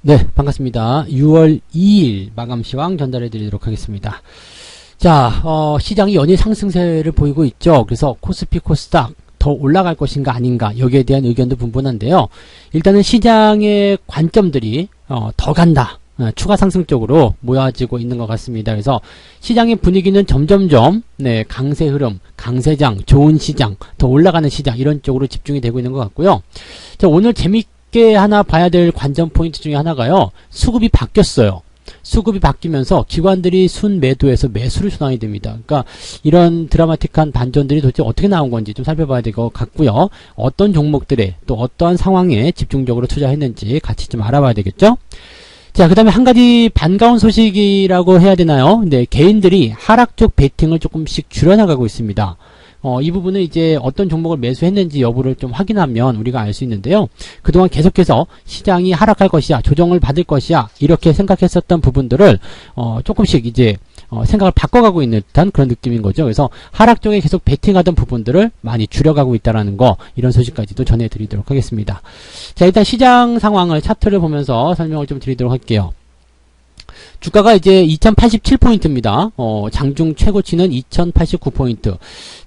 네, 반갑습니다. 6월 2일 마감 시황 전달해 드리도록 하겠습니다. 자, 시장이 연일 상승세를 보이고 있죠. 그래서 코스피, 코스닥 더 올라갈 것인가 아닌가 여기에 대한 의견도 분분한데요. 일단은 시장의 관점들이 더 간다. 추가 상승 쪽으로 모여지고 있는 것 같습니다. 그래서 시장의 분위기는 점점점 강세 흐름, 강세장, 좋은 시장, 더 올라가는 시장 이런 쪽으로 집중이 되고 있는 것 같고요. 자, 오늘 재밌게 하나 봐야 될 관전 포인트 중에 하나가요. 수급이 바뀌었어요. 수급이 바뀌면서 기관들이 순매도에서 매수를 순환이 됩니다. 그러니까 이런 드라마틱한 반전들이 도대체 어떻게 나온 건지 좀 살펴봐야 될 것 같고요. 어떤 종목들에 또 어떠한 상황에 집중적으로 투자했는지 같이 좀 알아봐야 되겠죠. 자, 그 다음에 한 가지 반가운 소식이라고 해야 되나요? 네, 개인들이 하락 쪽 베팅을 조금씩 줄여나가고 있습니다. 이 부분은 이제 어떤 종목을 매수했는지 여부를 좀 확인하면 우리가 알 수 있는데요. 그동안 계속해서 시장이 하락할 것이야, 조정을 받을 것이야, 이렇게 생각했었던 부분들을, 조금씩 이제, 생각을 바꿔가고 있는 듯한 그런 느낌인 거죠. 그래서 하락 쪽에 계속 베팅하던 부분들을 많이 줄여가고 있다라는 거, 이런 소식까지도 전해드리도록 하겠습니다. 자, 일단 시장 상황을 차트를 보면서 설명을 좀 드리도록 할게요. 주가가 이제 2087포인트입니다. 장중 최고치는 2089포인트.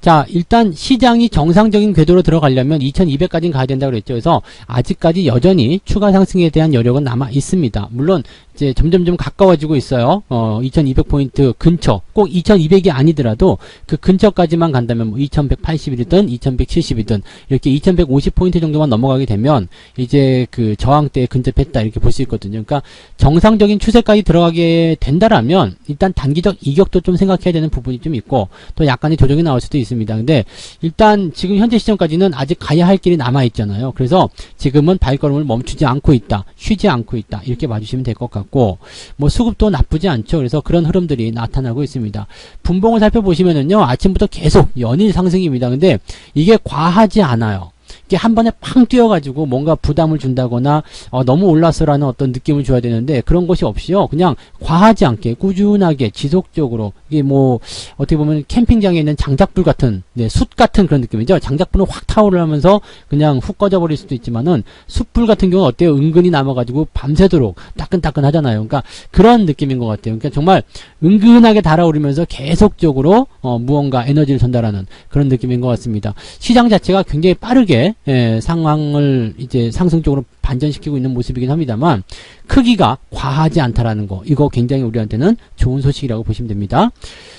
자, 일단 시장이 정상적인 궤도로 들어가려면 2200까지는 가야 된다고 그랬죠. 그래서 아직까지 여전히 추가 상승에 대한 여력은 남아 있습니다. 물론 이제 점점점 가까워지고 있어요. 2200포인트 근처, 꼭 2200이 아니더라도 그 근처까지만 간다면 뭐 2180이든 2170이든 이렇게 2150포인트 정도만 넘어가게 되면 이제 그 저항대에 근접했다 이렇게 볼 수 있거든요. 그러니까 정상적인 추세까지 들어가게 된다라면 일단 단기적 이격도 좀 생각해야 되는 부분이 좀 있고 또 약간의 조정이 나올 수도 있습니다. 근데 일단 지금 현재 시점까지는 아직 가야 할 길이 남아 있잖아요. 그래서 지금은 발걸음을 멈추지 않고 있다, 쉬지 않고 있다 이렇게 봐주시면 될 것 같고, 뭐 수급도 나쁘지 않죠. 그래서 그런 흐름들이 나타나고 있습니다. 분봉을 살펴보시면은요, 아침부터 계속 연일 상승입니다. 근데 이게 과하지 않아요. 이게 한 번에 팡 뛰어가지고 뭔가 부담을 준다거나 너무 올랐어라는 어떤 느낌을 줘야 되는데 그런 것이 없이요, 그냥 과하지 않게 꾸준하게 지속적으로, 이게 뭐 어떻게 보면 캠핑장에 있는 장작불 같은, 숯 같은 그런 느낌이죠. 장작불은 확 타오르면서 그냥 훅 꺼져버릴 수도 있지만은 숯불 같은 경우는 어때요? 은근히 남아가지고 밤새도록 따끈따끈 하잖아요. 그러니까 그런 느낌인 것 같아요. 그러니까 정말 은근하게 달아오르면서 계속적으로 무언가 에너지를 전달하는 그런 느낌인 것 같습니다. 시장 자체가 굉장히 빠르게 상황을 이제 상승 쪽으로 반전시키고 있는 모습이긴 합니다만 크기가 과하지 않다라는 거, 이거 굉장히 우리한테는 좋은 소식이라고 보시면 됩니다.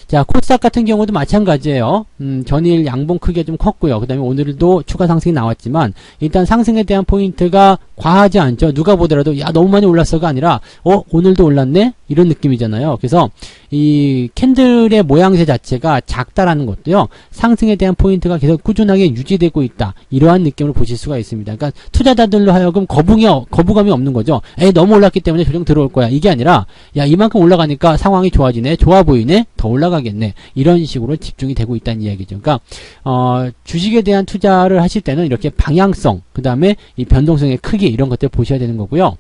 자, 코스닥 같은 경우도 마찬가지예요. 전일 양봉 크기가 좀 컸고요. 그 다음에 오늘도 추가 상승이 나왔지만 일단 상승에 대한 포인트가 과하지 않죠. 누가 보더라도 야 너무 많이 올랐어가 아니라 오늘도 올랐네 이런 느낌이잖아요. 그래서 이 캔들의 모양새 자체가 작다라는 것도요, 상승에 대한 포인트가 계속 꾸준하게 유지되고 있다, 이러한 느낌을 보실 수가 있습니다. 그러니까 투자자들로 하여금 거부감이 없는 거죠. 너무 올랐기 때문에 조정 들어올 거야, 이게 아니라 야 이만큼 올라가니까 상황이 좋아지네, 좋아 보이네, 더 올라가겠네, 이런 식으로 집중이 되고 있다는 이야기죠. 그러니까 주식에 대한 투자를 하실 때는 이렇게 방향성, 그 다음에 이 변동성의 크기, 이런 것들 보셔야 되는 거고요.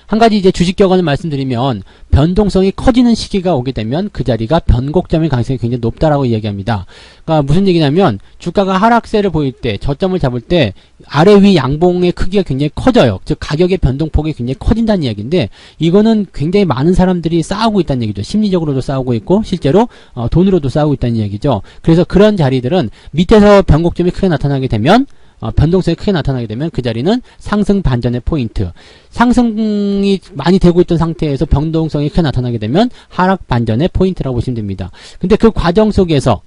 한 가지 이제 주식 격언을 말씀드리면, 변동성이 커지는 시기가 오게 되면 그 자리가 변곡점일 가능성이 굉장히 높다라고 이야기합니다. 그러니까 무슨 얘기냐면, 주가가 하락세를 보일 때, 저점을 잡을 때 아래 위 양봉의 크기가 굉장히 커져요. 즉 가격의 변동폭이 굉장히 커진다는 이야기인데, 이거는 굉장히 많은 사람들이 싸우고 있다는 얘기죠. 심리적으로도 싸우고 있고 실제로 돈으로도 싸우고 있다는 이야기죠. 그래서 그런 자리들은 밑에서 변곡점이 크게 나타나게 되면, 변동성이 크게 나타나게 되면 그 자리는 상승 반전의 포인트, 상승이 많이 되고 있던 상태에서 변동성이 크게 나타나게 되면 하락 반전의 포인트라고 보시면 됩니다. 근데 그 과정 속에서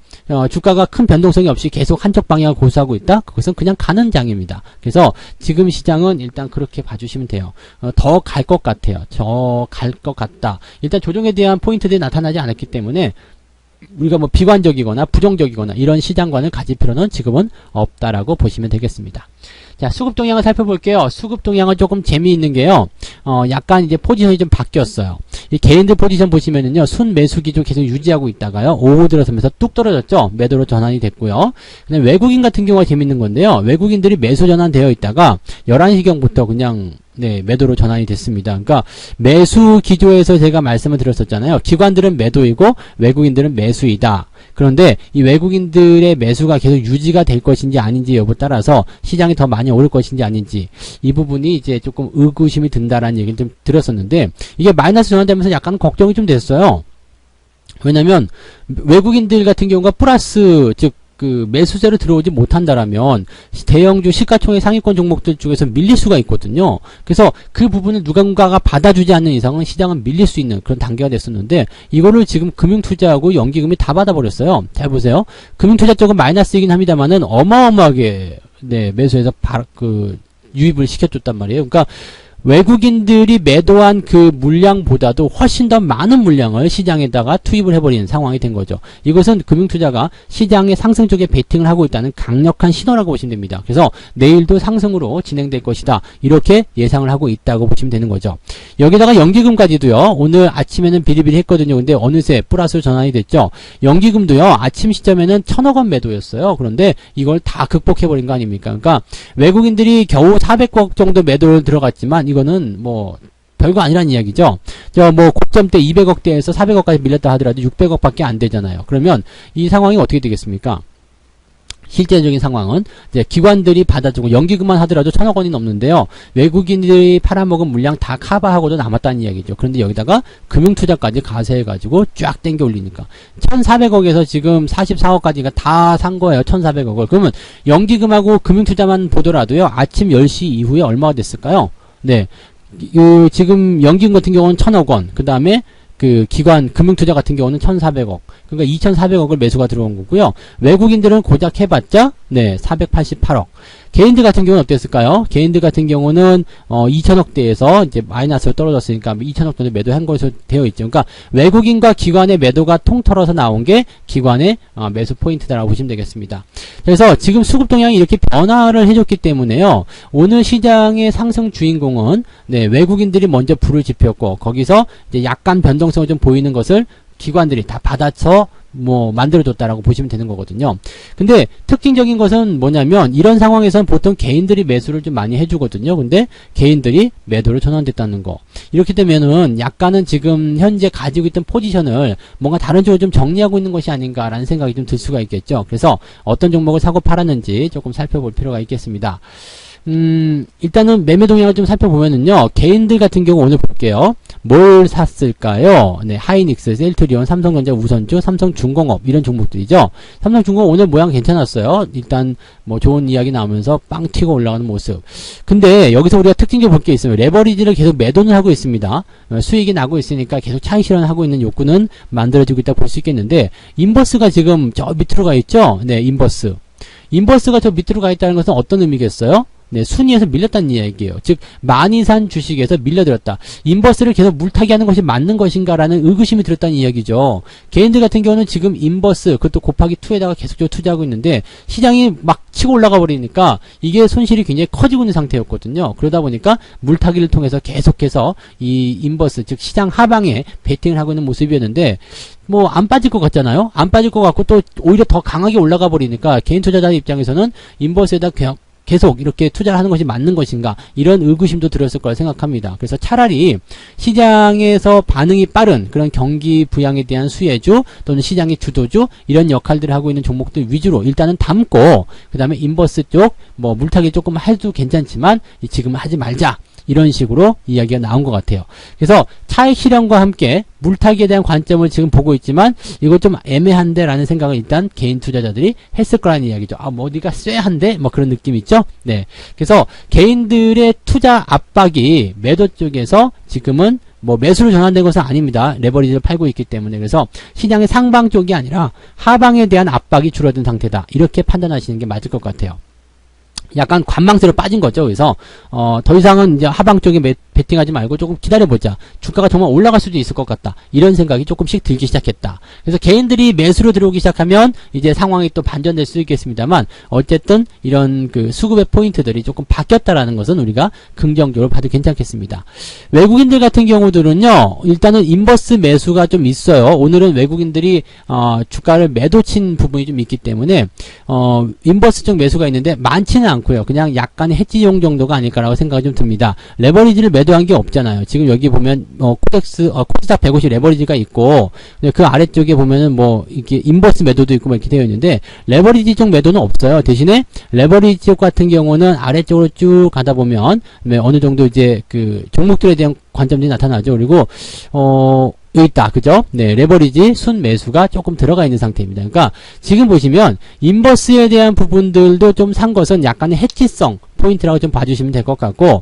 주가가 큰 변동성이 없이 계속 한쪽 방향을 고수하고 있다? 그것은 그냥 가는 장입니다. 그래서 지금 시장은 일단 그렇게 봐주시면 돼요. 더 갈 것 같아요. 저 갈 것 같다. 일단 조정에 대한 포인트들이 나타나지 않았기 때문에 우리가 뭐 비관적이거나 부정적이거나 이런 시장관을 가질 필요는 지금은 없다라고 보시면 되겠습니다. 자, 수급 동향을 살펴볼게요. 수급 동향은 조금 재미있는 게요, 약간 이제 포지션이 좀 바뀌었어요. 이 개인들 포지션 보시면은요, 순매수 기조 계속 유지하고 있다가요, 오후 들어서면서 뚝 떨어졌죠. 매도로 전환이 됐고요. 근데 외국인 같은 경우가 재밌는 건데요, 외국인들이 매수 전환되어 있다가 11시경부터 그냥 매도로 전환이 됐습니다. 그러니까 매수 기조에서 제가 말씀을 드렸었잖아요. 기관들은 매도이고 외국인들은 매수이다. 그런데 이 외국인들의 매수가 계속 유지가 될 것인지 아닌지 여부에 따라서 시장이 더 많이 오를 것인지 아닌지 이 부분이 이제 조금 의구심이 든다라는 얘기를 좀 들었었는데 이게 마이너스 전환되면서 약간 걱정이 좀 됐어요. 왜냐면 외국인들 같은 경우가 플러스 즉 그 매수세로 들어오지 못한다라면 대형주 시가총액 상위권 종목들 중에서 밀릴 수가 있거든요. 그래서 그 부분을 누군가가 받아주지 않는 이상은 시장은 밀릴 수 있는 그런 단계가 됐었는데 이거를 지금 금융투자하고 연기금이 다 받아버렸어요. 잘 보세요. 금융투자 쪽은 마이너스이긴 합니다만은 어마어마하게 네 매수해서 유입을 시켜줬단 말이에요. 그러니까 외국인들이 매도한 그 물량보다도 훨씬 더 많은 물량을 시장에다가 투입을 해버리는 상황이 된 거죠. 이것은 금융투자가 시장의 상승 쪽에 베팅을 하고 있다는 강력한 신호라고 보시면 됩니다. 그래서 내일도 상승으로 진행될 것이다. 이렇게 예상을 하고 있다고 보시면 되는 거죠. 여기다가 연기금까지도요. 오늘 아침에는 비리비리 했거든요. 근데 어느새 플러스로 전환이 됐죠. 연기금도요. 아침 시점에는 1,000억 원 매도였어요. 그런데 이걸 다 극복해버린 거 아닙니까? 그러니까 외국인들이 겨우 400억 정도 매도를 들어갔지만 이거는 뭐 별거 아니란 이야기죠. 뭐 고점대 200억대에서 400억까지 밀렸다 하더라도 600억밖에 안 되잖아요. 그러면 이 상황이 어떻게 되겠습니까? 실제적인 상황은 이제 기관들이 받아주고 연기금만 하더라도 1,000억 원이 넘는데요. 외국인들이 팔아먹은 물량 다 커버하고도 남았다는 이야기죠. 그런데 여기다가 금융투자까지 가세해가지고 쫙 땡겨 올리니까 1,400억에서 지금 44억까지가 다 산 거예요. 1,400억을. 그러면 연기금하고 금융투자만 보더라도요. 아침 10시 이후에 얼마가 됐을까요? 네. 지금 연기금 같은 경우는 1,000억 원. 그 다음에 그 기관 금융투자 같은 경우는 1,400억. 그러니까 2,400억을 매수가 들어온 거고요. 외국인들은 고작 해봤자 네 488억. 개인들 같은 경우는 어땠을까요? 개인들 같은 경우는 2,000억대에서 이제 마이너스로 떨어졌으니까 2,000억 정도 매도한 것으로 되어 있죠. 그러니까 외국인과 기관의 매도가 통틀어서 나온 게 기관의 매수 포인트다라고 보시면 되겠습니다. 그래서 지금 수급 동향이 이렇게 변화를 해줬기 때문에요. 오늘 시장의 상승 주인공은 네, 외국인들이 먼저 불을 지폈고 거기서 이제 약간 변동성을 좀 보이는 것을 기관들이 다 받아서 뭐 만들어줬다라고 보시면 되는 거거든요. 근데 특징적인 것은 뭐냐면 이런 상황에서는 보통 개인들이 매수를 좀 많이 해주거든요. 근데 개인들이 매도를 전환됐다는 거. 이렇게 되면은 약간은 지금 현재 가지고 있던 포지션을 뭔가 다른 쪽으로 좀 정리하고 있는 것이 아닌가라는 생각이 좀 들 수가 있겠죠. 그래서 어떤 종목을 사고 팔았는지 조금 살펴볼 필요가 있겠습니다. 일단은 매매 동향을 좀 살펴보면은요, 개인들 같은 경우 오늘 볼게요. 뭘 샀을까요? 네, 하이닉스, 셀트리온, 삼성전자, 우선주, 삼성중공업, 이런 종목들이죠. 삼성중공업 오늘 모양 괜찮았어요. 일단, 뭐 좋은 이야기 나오면서 빵 튀고 올라가는 모습. 근데 여기서 우리가 특징적으로 볼 게 있어요. 레버리지를 계속 매도는 하고 있습니다. 수익이 나고 있으니까 계속 차익 실현하고 있는 욕구는 만들어지고 있다 볼 수 있겠는데, 인버스가 지금 저 밑으로 가 있죠? 네, 인버스. 인버스가 저 밑으로 가 있다는 것은 어떤 의미겠어요? 네, 순위에서 밀렸다는 이야기예요. 즉 많이 산 주식에서 밀려들었다. 인버스를 계속 물타기 하는 것이 맞는 것인가라는 의구심이 들었다는 이야기죠. 개인들 같은 경우는 지금 인버스 그것도 곱하기 2에다가 계속적으로 투자하고 있는데 시장이 막 치고 올라가 버리니까 이게 손실이 굉장히 커지고 있는 상태였거든요. 그러다 보니까 물타기를 통해서 계속해서 이 인버스 즉 시장 하방에 베팅을 하고 있는 모습이었는데 뭐 안 빠질 것 같잖아요. 안 빠질 것 같고 또 오히려 더 강하게 올라가 버리니까 개인 투자자 입장에서는 인버스에다 그냥 계속 이렇게 투자를 하는 것이 맞는 것인가 이런 의구심도 들었을 거라 생각합니다. 그래서 차라리 시장에서 반응이 빠른 그런 경기 부양에 대한 수혜주 또는 시장의 주도주 이런 역할들을 하고 있는 종목들 위주로 일단은 담고 그 다음에 인버스 쪽 뭐 물타기 조금 해도 괜찮지만 지금은 하지 말자 이런 식으로 이야기가 나온 것 같아요. 그래서 차익 실현과 함께 물타기에 대한 관점을 지금 보고 있지만 이거 좀 애매한데 라는 생각을 일단 개인 투자자들이 했을 거라는 이야기죠. 뭐 어디가 쎄한데 뭐 그런 느낌 있죠. 네. 그래서 개인들의 투자 압박이 매도 쪽에서 지금은 뭐 매수로 전환된 것은 아닙니다. 레버리지를 팔고 있기 때문에. 그래서 시장의 상방 쪽이 아니라 하방에 대한 압박이 줄어든 상태다. 이렇게 판단하시는 게 맞을 것 같아요. 약간 관망세로 빠진 거죠. 그래서 더 이상은 이제 하방 쪽에 베팅하지 말고 조금 기다려보자. 주가가 정말 올라갈 수도 있을 것 같다. 이런 생각이 조금씩 들기 시작했다. 그래서 개인들이 매수로 들어오기 시작하면 이제 상황이 또 반전될 수 있겠습니다만 어쨌든 이런 그 수급의 포인트들이 조금 바뀌었다라는 것은 우리가 긍정적으로 봐도 괜찮겠습니다. 외국인들 같은 경우들은요. 일단은 인버스 매수가 좀 있어요. 오늘은 외국인들이 주가를 매도친 부분이 좀 있기 때문에 인버스 쪽 매수가 있는데 많지는 않고요. 그냥 약간의 해지용 정도가 아닐까라고 생각이 좀 듭니다. 레버리지를 매도 매도한 게 없잖아요. 지금 여기 보면 코스닥 150 레버리지가 있고 그 아래쪽에 보면은 뭐 이렇게 인버스 매도도 있고 뭐 이렇게 되어 있는데 레버리지 쪽 매도는 없어요. 대신에 레버리지 쪽 같은 경우는 아래쪽으로 쭉 가다 보면 어느 정도 이제 그 종목들에 대한 관점들이 나타나죠. 그리고 여기 있다. 그죠? 네, 레버리지 순 매수가 조금 들어가 있는 상태입니다. 그러니까 지금 보시면 인버스에 대한 부분들도 좀 산 것은 약간의 해치성 포인트라고 좀 봐주시면 될 것 같고,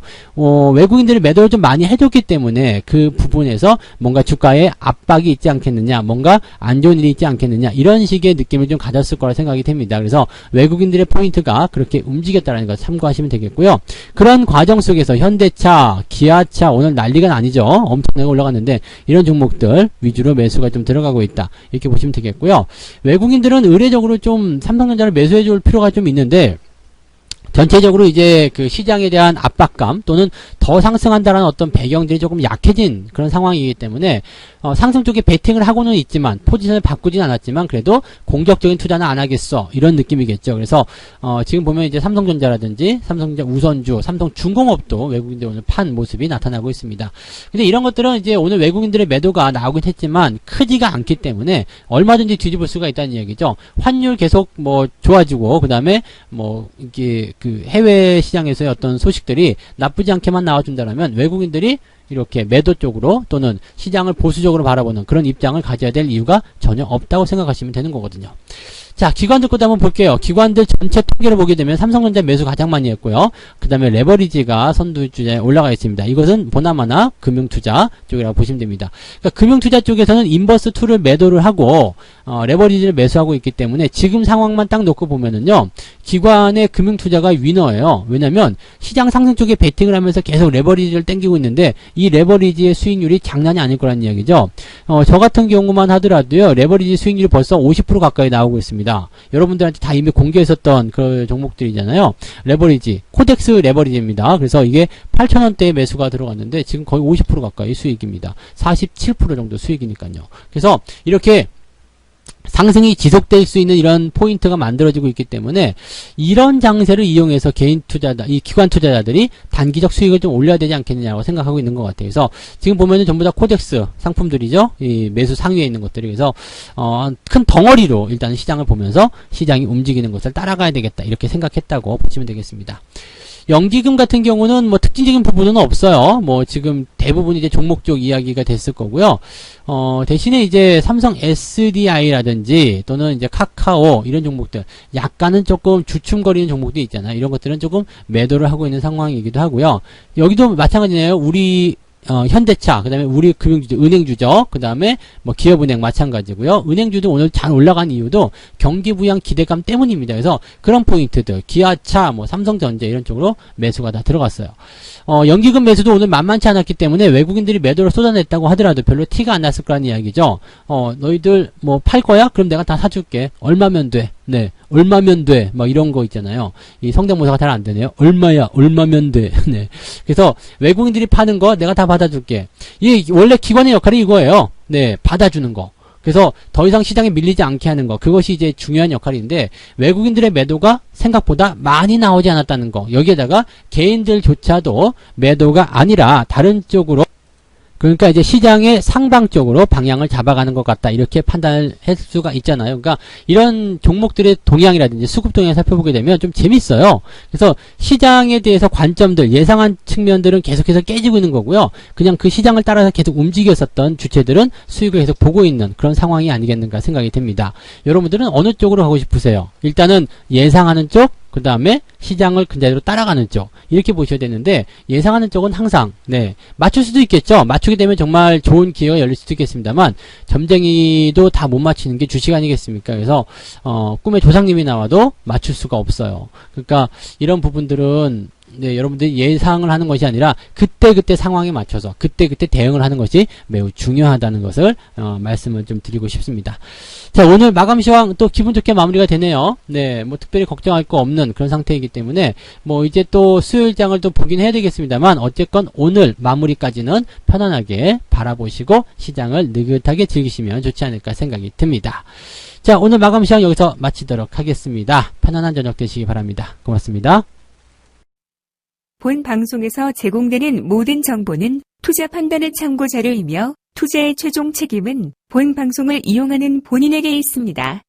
외국인들이 매도를 좀 많이 해줬기 때문에 그 부분에서 뭔가 주가에 압박이 있지 않겠느냐, 뭔가 안 좋은 일이 있지 않겠느냐, 이런 식의 느낌을 좀 가졌을 거라 생각이 됩니다. 그래서 외국인들의 포인트가 그렇게 움직였다는 것 참고하시면 되겠고요. 그런 과정 속에서 현대차, 기아차 오늘 난리가 아니죠. 엄청나게 올라갔는데 이런 종목들 위주로 매수가 좀 들어가고 있다. 이렇게 보시면 되겠고요. 외국인들은 의례적으로 좀 삼성전자를 매수해 줄 필요가 좀 있는데, 전체적으로 이제 그 시장에 대한 압박감 또는 더 상승한다라는 어떤 배경들이 조금 약해진 그런 상황이기 때문에 상승 쪽에 베팅을 하고는 있지만 포지션을 바꾸진 않았지만 그래도 공격적인 투자는 안 하겠어 이런 느낌이겠죠. 그래서 지금 보면 이제 삼성전자라든지 삼성전자 우선주, 삼성중공업도 외국인들 오늘 판 모습이 나타나고 있습니다. 근데 이런 것들은 이제 오늘 외국인들의 매도가 나오긴 했지만 크지가 않기 때문에 얼마든지 뒤집을 수가 있다는 얘기죠. 환율 계속 뭐 좋아지고 그다음에 뭐 이게 그 해외 시장에서의 어떤 소식들이 나쁘지 않게만 나와준다면 외국인들이 이렇게 매도 쪽으로 또는 시장을 보수적으로 바라보는 그런 입장을 가져야 될 이유가 전혀 없다고 생각하시면 되는 거거든요. 자, 기관들 것도 한번 볼게요. 기관들 전체 통계를 보게 되면 삼성전자 매수 가장 많이 했고요. 그 다음에 레버리지가 선두주자에 올라가 있습니다. 이것은 보나마나 금융투자 쪽이라고 보시면 됩니다. 그러니까 금융투자 쪽에서는 인버스2를 매도를 하고 레버리지를 매수하고 있기 때문에 지금 상황만 딱 놓고 보면은요. 기관의 금융투자가 위너예요. 왜냐면 시장 상승 쪽에 베팅을 하면서 계속 레버리지를 땡기고 있는데 이 레버리지의 수익률이 장난이 아닐 거라는 이야기죠. 저 같은 경우만 하더라도요. 레버리지 수익률이 벌써 50% 가까이 나오고 있습니다. 여러분들한테 다 이미 공개했었던 그 종목들이잖아요. 레버리지, 코덱스 레버리지입니다. 그래서 이게 8,000원대에 매수가 들어갔는데 지금 거의 50% 가까이 수익입니다. 47% 정도 수익이니까요. 그래서 이렇게 상승이 지속될 수 있는 이런 포인트가 만들어지고 있기 때문에 이런 장세를 이용해서 개인 투자자, 이 기관 투자자들이 단기적 수익을 좀 올려야 되지 않겠느냐고 생각하고 있는 것 같아요. 그래서 지금 보면은 전부 다 코덱스 상품들이죠. 이 매수 상위에 있는 것들이. 그래서 큰 덩어리로 일단 시장을 보면서 시장이 움직이는 것을 따라가야 되겠다. 이렇게 생각했다고 보시면 되겠습니다. 연기금 같은 경우는 뭐 특징적인 부분은 없어요. 뭐 지금 대부분 이제 종목 쪽 이야기가 됐을 거고요. 대신에 이제 삼성 SDI라든지 또는 이제 카카오 이런 종목들 약간은 조금 주춤거리는 종목도 있잖아요. 이런 것들은 조금 매도를 하고 있는 상황이기도 하고요. 여기도 마찬가지네요. 우리 현대차, 그 다음에 우리 금융주죠, 은행주죠. 그 다음에 뭐 기업은행 마찬가지고요. 은행주도 오늘 잘 올라간 이유도 경기 부양 기대감 때문입니다. 그래서 그런 포인트들, 기아차, 뭐 삼성전자 이런 쪽으로 매수가 다 들어갔어요. 연기금 매수도 오늘 만만치 않았기 때문에 외국인들이 매도를 쏟아냈다고 하더라도 별로 티가 안 났을 거라는 이야기죠. 너희들 뭐 팔 거야? 그럼 내가 다 사줄게. 얼마면 돼? 네. 얼마면 돼? 막 이런 거 있잖아요. 이 성대모사가 잘 안 되네요. 얼마야? 얼마면 돼? 네. 그래서 외국인들이 파는 거 내가 다 받아줄게. 이게 원래 기관의 역할이 이거예요. 네. 받아주는 거. 그래서 더 이상 시장에 밀리지 않게 하는 거. 그것이 이제 중요한 역할인데 외국인들의 매도가 생각보다 많이 나오지 않았다는 거. 여기에다가 개인들조차도 매도가 아니라 다른 쪽으로 그러니까 이제 시장의 상방 쪽으로 방향을 잡아가는 것 같다. 이렇게 판단을 할 수가 있잖아요. 그러니까 이런 종목들의 동향이라든지 수급 동향을 살펴보게 되면 좀 재밌어요. 그래서 시장에 대해서 관점들, 예상한 측면들은 계속해서 깨지고 있는 거고요. 그냥 그 시장을 따라서 계속 움직였었던 주체들은 수익을 계속 보고 있는 그런 상황이 아니겠는가 생각이 됩니다. 여러분들은 어느 쪽으로 가고 싶으세요? 일단은 예상하는 쪽, 그 다음에 시장을 그대로 따라가는 쪽 이렇게 보셔야 되는데 예상하는 쪽은 항상 맞출 수도 있겠죠. 맞추게 되면 정말 좋은 기회가 열릴 수도 있겠습니다만 점쟁이도 다 못 맞히는 게 주식 아니겠습니까? 그래서 꿈의 조상님이 나와도 맞출 수가 없어요. 그러니까 이런 부분들은 여러분들이 예상을 하는 것이 아니라 그때그때 상황에 맞춰서 그때그때 대응을 하는 것이 매우 중요하다는 것을 말씀을 좀 드리고 싶습니다. 자, 오늘 마감 시황 또 기분 좋게 마무리가 되네요. 네, 뭐 특별히 걱정할 거 없는 그런 상태이기 때문에 뭐 이제 또 수요일장을 또 보긴 해야 되겠습니다만 어쨌건 오늘 마무리까지는 편안하게 바라보시고 시장을 느긋하게 즐기시면 좋지 않을까 생각이 듭니다. 자, 오늘 마감 시황 여기서 마치도록 하겠습니다. 편안한 저녁 되시기 바랍니다. 고맙습니다. 본 방송에서 제공되는 모든 정보는 투자 판단의 참고 자료이며 투자의 최종 책임은 본 방송을 이용하는 본인에게 있습니다.